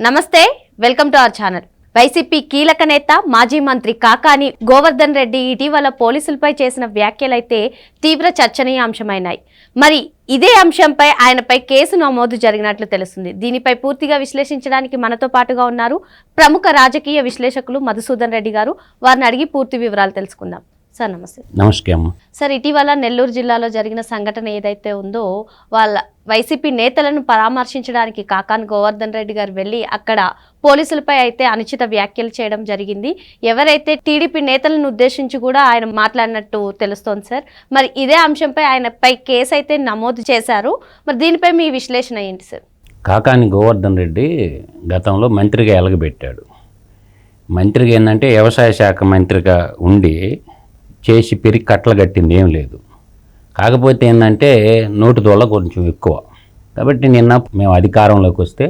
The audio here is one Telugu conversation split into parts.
నమస్తే, welcome to our channel. YCP కీలక నేత మాజీ మంత్రి కాకాని గోవర్ధన్ రెడ్డి ఇటీవల పోలీసులపై చేసిన వ్యాఖ్యలైతే తీవ్ర చర్చనీయాంశమైనాయి. మరి ఇదే అంశంపై ఆయనపై కేసు నమోదు జరిగినట్లు తెలుస్తుంది. దీనిపై పూర్తిగా విశ్లేషించడానికి మనతో పాటుగా ఉన్నారు ప్రముఖ రాజకీయ విశ్లేషకులు మధుసూదన్ రెడ్డి గారు. వారిని అడిగి పూర్తి వివరాలు తెలుసుకుందాం. సార్ నమస్తే. నమస్తే అమ్మ. సార్, ఇటీవల నెల్లూరు జిల్లాలో జరిగిన సంఘటన ఏదైతే ఉందో, వాళ్ళ వైసీపీ నేతలను పరామర్శించడానికి కాకాని గోవర్ధన్ రెడ్డి గారు వెళ్ళి అక్కడ పోలీసులపై అయితే అనుచిత వ్యాఖ్యలు చేయడం జరిగింది. ఎవరైతే టీడీపీ నేతలను ఉద్దేశించి కూడా ఆయన మాట్లాడినట్టు తెలుస్తోంది సార్. మరి ఇదే అంశంపై ఆయనపై కేసు అయితే నమోదు చేశారు. మరి దీనిపై మీ విశ్లేషణ ఏంటి సార్? కాకాని గోవర్ధన్ రెడ్డి గతంలో మంత్రిగా ఎలగబెట్టాడు. మంత్రిగా ఏంటంటే వ్యవసాయ శాఖ మంత్రిగా ఉండి చేసి పెరిగి కట్టలు కట్టింది ఏం లేదు. కాకపోతే ఏంటంటే నోటి దొల్ల కొంచెం ఎక్కువ. కాబట్టి నిన్న మేము అధికారంలోకి వస్తే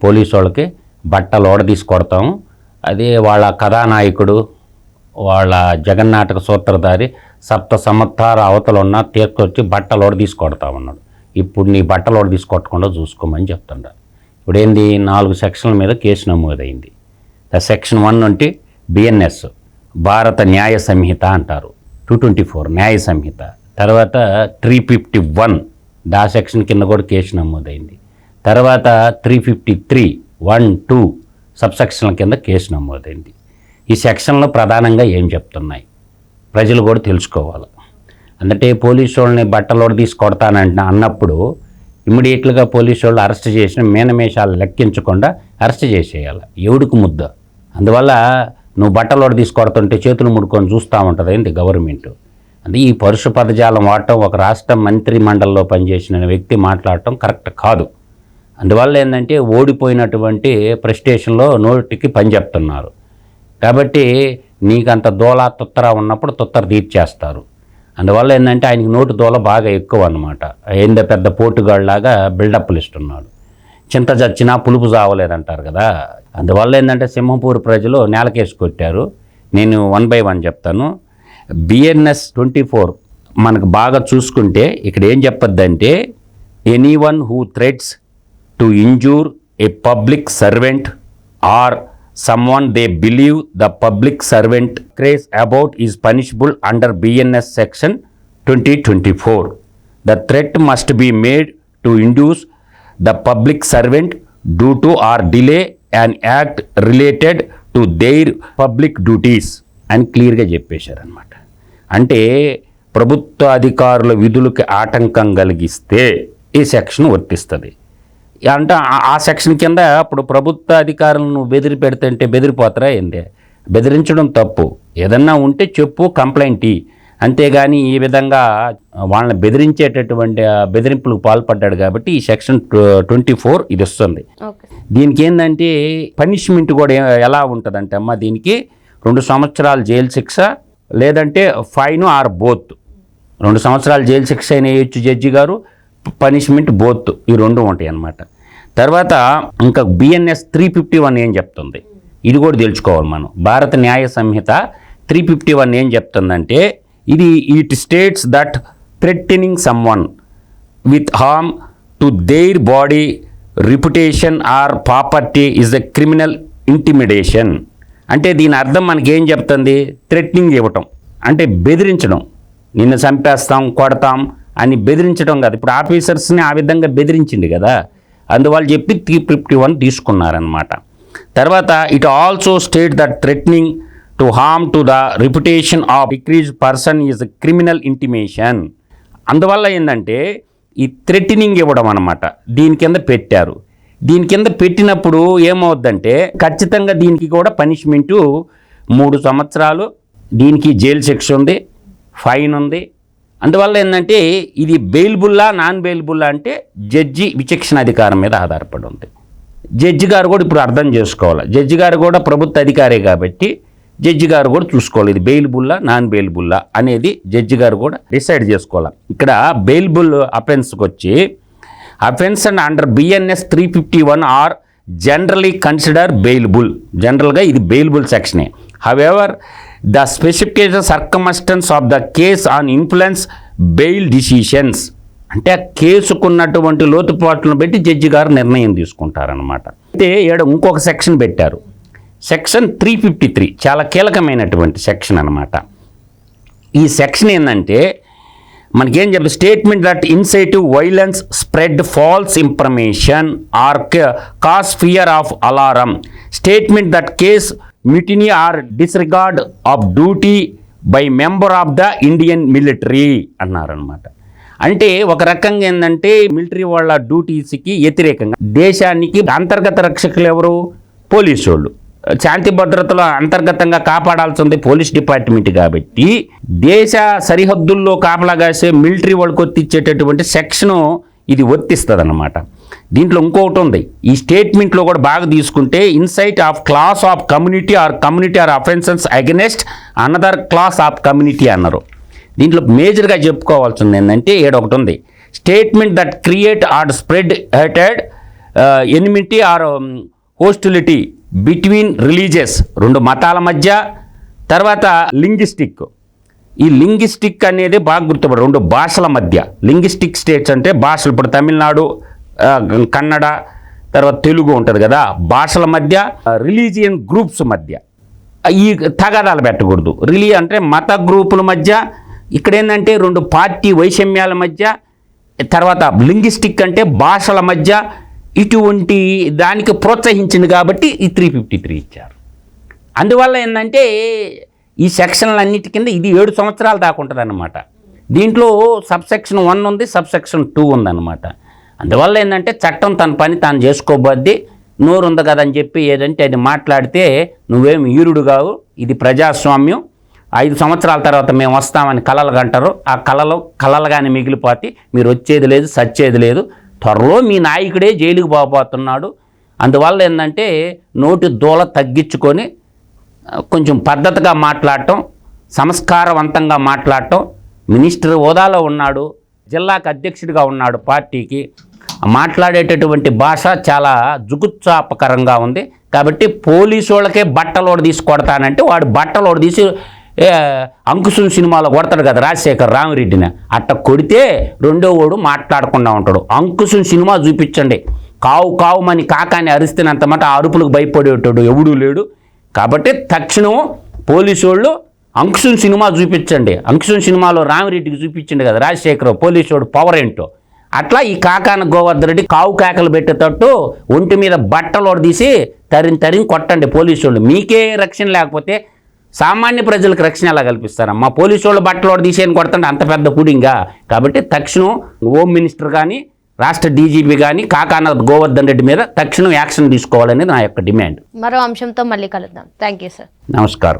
పోలీసు వాళ్ళకి బట్టలు ఓడదీసి కొడతాము, అదే వాళ్ళ కథానాయకుడు వాళ్ళ జగన్నాటక సూత్రధారి సప్త సంవత్సరాల అవతల ఉన్న తీసుకొచ్చి బట్టలు ఓడదీసి కొడతామన్నాడు. ఇప్పుడు నీ బట్టలు ఓడదీసి కొట్టకుండా చూసుకోమని చెప్తుంటారు. ఇప్పుడు ఏంది, 4 సెక్షన్ల మీద కేసు నమోదైంది. సెక్షన్ 1 అంటే బిఎన్ఎస్ భారత న్యాయ సంహిత అంటారు, 224 న్యాయ సంహిత. తర్వాత 351 దా సెక్షన్ కింద కూడా కేసు నమోదైంది. తర్వాత 353 1, 2 సబ్సెక్షన్ల కింద కేసు నమోదైంది. ఈ సెక్షన్లో ప్రధానంగా ఏం చెప్తున్నాయి ప్రజలు కూడా తెలుసుకోవాలి. అంటే పోలీసు వాళ్ళని బట్టలోడ తీసి కొడతానంట అన్నప్పుడు ఇమ్మీడియట్లుగా పోలీసు వాళ్ళు అరెస్ట్ చేసిన మీనమేషాలు లెక్కించకుండా అరెస్ట్ చేసేయాలి. ఎవడికి ముద్ద. అందువల్ల నువ్వు బట్టలోడ తీసి కొడుతుంటే చేతులు ముడుకొని చూస్తూ ఉంటుంది ఏంటి గవర్నమెంట్. అంటే ఈ పరుష పదజాలం వాడటం, ఒక రాష్ట్ర మంత్రి మండలిలో పనిచేసిన వ్యక్తి మాట్లాడటం కరెక్ట్ కాదు. అందువల్ల ఏంటంటే ఓడిపోయినటువంటి ప్రెస్టేషన్లో నోటికి పని చెప్తున్నారు. కాబట్టి నీకంత దోల తుత్తర ఉన్నప్పుడు తుత్తర తీర్చేస్తారు. అందువల్ల ఏంటంటే ఆయనకి నోటి దోల బాగా ఎక్కువ అన్నమాట. ఏందో పెద్ద పోటుగాళ్ళలాగా బిల్డప్లు ఇస్తున్నాడు. చింత చచ్చినా పులుపు చావలేదంటారు కదా. అందువల్ల ఏంటంటే సింహపూర్ ప్రజలు నేలకేసి కొట్టారు. నేను 1 by 1 చెప్తాను. బిఎన్ఎస్ 24 మనకు బాగా చూసుకుంటే ఇక్కడ ఏం చెప్పొద్దంటే, anyone who threats to injure a public servant or someone they believe the public servant craze about is punishable under BNS section 2024. The threat must be made to induce the public servant due to or delay an act related to their public duties అని క్లియర్గా చెప్పేశారనమాట. అంటే ప్రభుత్వ అధికారుల విధులకు ఆటంకం కలిగిస్తే ఈ సెక్షన్ వర్తిస్తుంది. అంటే ఆ సెక్షన్ కింద ఇప్పుడు ప్రభుత్వ అధికారులను బెదిరి పెడితే బెదిరిపోతారా ఏంటి? బెదిరించడం తప్పు. ఏదన్నా ఉంటే చెప్పు, కంప్లైంట్ ఇ. అంతేగాని ఈ విధంగా వాళ్ళని బెదిరించేటటువంటి బెదిరింపులకు పాల్పడ్డాడు. కాబట్టి ఈ సెక్షన్ 24 ఇది వస్తుంది. దీనికి ఏంటంటే పనిష్మెంట్ కూడా ఎలా ఉంటుందంటే అమ్మ, దీనికి 2 సంవత్సరాల జైలు శిక్ష లేదంటే ఫైన్ ఆర్ బోత్. 2 సంవత్సరాల జైలు శిక్ష అయిన వేయచ్చు జడ్జి గారు, పనిష్మెంట్ బోత్, ఈ 2 ఉంటాయి అన్నమాట. తర్వాత ఇంకా బిఎన్ఎస్ 351 ఏం చెప్తుంది ఇది కూడా తెలుసుకోవాలి మనం. భారత న్యాయ సంహిత 351 ఏం చెప్తుందంటే, ఇది it states that threatening someone with harm to their body reputation or property is a criminal intimidation. అంటే దీని అర్థం మనకేం చెప్తుంది, థ్రెటనింగ్ ఇవ్వటం అంటే బెదిరించడం, నిన్ను చంపేస్తాం కొడతాం అని బెదిరించడం కాదు. ఇప్పుడు ఆఫీసర్స్ని ఆ విధంగా బెదిరించింది కదా, అందువల్ల చెప్పి 351 తీసుకున్నారనమాట. తర్వాత it also state that threatening to harm to the reputation of డిక్రీజ్ పర్సన్ ఈజ్ క్రిమినల్ ఇంటిమేషన్. అందువల్ల ఏంటంటే ఈ థ్రెటనింగ్ ఇవ్వడం అనమాట దీని కింద పెట్టారు. దీని కింద పెట్టినప్పుడు ఏమవుద్దంటే ఖచ్చితంగా దీనికి కూడా పనిష్మెంటు 3 సంవత్సరాలు, దీనికి జైలు శిక్ష ఉంది, ఫైన్ ఉంది. అందువల్ల ఏంటంటే ఇది బెయిల్బుల్లా నాన్ బెయిల్బుల్లా అంటే జడ్జి విచక్షణ అధికారం మీద ఆధారపడి ఉంది. జడ్జి గారు కూడా ఇప్పుడు అర్థం చేసుకోవాలి. జడ్జి గారు కూడా ప్రభుత్వ అధికారే కాబట్టి జడ్జి గారు కూడా చూసుకోవాలి, ఇది బెయిల్బుల్లా నాన్ బెయిల్బుల్లా అనేది జడ్జి గారు కూడా డిసైడ్ చేసుకోవాలి. ఇక్కడ బెయిల్బుల్ అఫెన్స్కి వచ్చి offence and under BNS 351 are generally consider bailable. జనరల్గా ఇది బెయిల్బుల్ సెక్షనే. However the specification circumstances of the case on influence bail decisions అంటే ఆ కేసుకున్నటువంటి లోతుపాట్లను బట్టి జడ్జి గారు నిర్ణయం తీసుకుంటారనమాట. అయితే ఇంకొక సెక్షన్ పెట్టారు, సెక్షన్ 353, చాలా కీలకమైనటువంటి సెక్షన్ అనమాట. ఈ సెక్షన్ ఏంటంటే మనకేం చెప్తుంది, statement that incitive violence, spread false information or cause fear of alarm, statement that cause mutiny or disregard of duty by member of the Indian military అన్నారనమాట. అంటే ఒక రకంగా ఏంటంటే మిలిటరీ వాళ్ళ డ్యూటీస్కి వ్యతిరేకంగా దేశానికి అంతర్గత రక్షకులు ఎవరు, పోలీసు వాళ్ళు. శాంతి భద్రతలు అంతర్గతంగా కాపాడాల్సింది పోలీస్ డిపార్ట్మెంట్ కాబట్టి దేశ సరిహద్దుల్లో కాపలాగాసే మిలిటరీ వాళ్ళకి వర్తించేటటువంటి సెక్షను ఇది వర్తిస్తుంది అన్నమాట. దీంట్లో ఇంకొకటి ఉంది, ఈ స్టేట్మెంట్లో కూడా బాగా తీసుకుంటే incite of class of community or offences against another class of community అన్నారు. దీంట్లో మేజర్గా చెప్పుకోవాల్సింది ఏంటంటే ఒకటి ఉంది, statement that create or spread హేటెడ్ enmity or hostility between religious, రెండు మతాల మధ్య. తర్వాత లింగ్విస్టిక్, ఈ లింగ్విస్టిక్ అనేది బాగా గుర్తుపడు, రెండు భాషల మధ్య. లింగ్విస్టిక్ స్టేట్స్ అంటే భాషలు, ఇప్పుడు తమిళనాడు, కన్నడ, తర్వాత తెలుగు ఉంటుంది కదా, భాషల మధ్య. రిలీజియన్ గ్రూప్స్ మధ్య ఈ తగాదాలు పెట్టకూడదు. అంటే మత గ్రూపుల మధ్య. ఇక్కడ ఏంటంటే రెండు పార్టీ వైషమ్యాల మధ్య. తర్వాత లింగ్విస్టిక్ అంటే భాషల మధ్య. ఇటువంటి దానికి ప్రోత్సహించింది కాబట్టి ఈ 353 ఇచ్చారు. అందువల్ల ఏంటంటే ఈ సెక్షన్లన్నిటి కింద ఇది 7 సంవత్సరాలు దాకా ఉంటుంది అన్నమాట. దీంట్లో సబ్సెక్షన్ 1 ఉంది, సబ్సెక్షన్ 2 ఉందన్నమాట. అందువల్ల ఏంటంటే చట్టం తన పని తాను చేసుకోబోద్ది. నోరు ఉంది కదని చెప్పి ఏదంటే అది మాట్లాడితే నువ్వేం ఈరుడు కావు, ఇది ప్రజాస్వామ్యం, 5 సంవత్సరాల తర్వాత మేము వస్తామని కలలు కంటారు. ఆ కలలుగానే మిగిలిపోతే మీరు వచ్చేది లేదు, సచ్చేది లేదు. త్వరలో మీ నాయకుడే జైలుకు పోబోతున్నాడు. అందువల్ల ఏంటంటే నోటి దూల తగ్గించుకొని కొంచెం పద్ధతిగా మాట్లాడటం, సంస్కారవంతంగా మాట్లాడటం. మినిస్టర్ హోదాలో ఉన్నాడు, జిల్లాకు అధ్యక్షుడిగా ఉన్నాడు పార్టీకి. మాట్లాడేటటువంటి భాష చాలా జుగుత్సాపకరంగా ఉంది. కాబట్టి పోలీసు వాళ్ళకే బట్టలోడు తీసి కొడతానంటే వాడు బట్టలోడు తీసి అంకుశం సినిమాలో కొడతాడు కదా రాజశేఖర్ రామిరెడ్డిని, అట్ట కొడితే రెండో వాడు మాట్లాడకుండా ఉంటాడు. అంకుశం సినిమా చూపించండి, కావు కావుమని కాకాని అరిస్తేనంత మాట అరుపులకు భయపడేటాడు ఎవడూ లేడు. కాబట్టి తక్షణం పోలీసు వాళ్ళు అంకుశం సినిమా చూపించండి. అంకుశం సినిమాలో రామిరెడ్డికి చూపించండి కదా రాజశేఖర్ పోలీసు వాడు పవర్ ఏంటో. అట్లా ఈ కాకాన గోవర్ధన్ రెడ్డి కావు కేకలు పెట్టేటట్టు ఒంటి మీద బట్టలు తీసి తరిం కొట్టండి పోలీసు వాళ్ళు. మీకే రక్షణ లేకపోతే సామాన్య ప్రజలకు రక్షణ ఎలా కల్పిస్తారమ్మా? పోలీసు వాళ్ళు బట్టలు తీసేయని కొడతండి అంత పెద్ద పుడింగా. కాబట్టి తక్షణం హోమ్ మినిస్టర్ కానీ రాష్ట్ర డీజీపీ కానీ కాకాన గోవర్ధన్ రెడ్డి మీద తక్షణం యాక్షన్ తీసుకోవాలనేది నా యొక్క డిమాండ్. మరో అంశంతో మళ్ళీ కలుద్దాం. Thank you sir. నమస్కారం.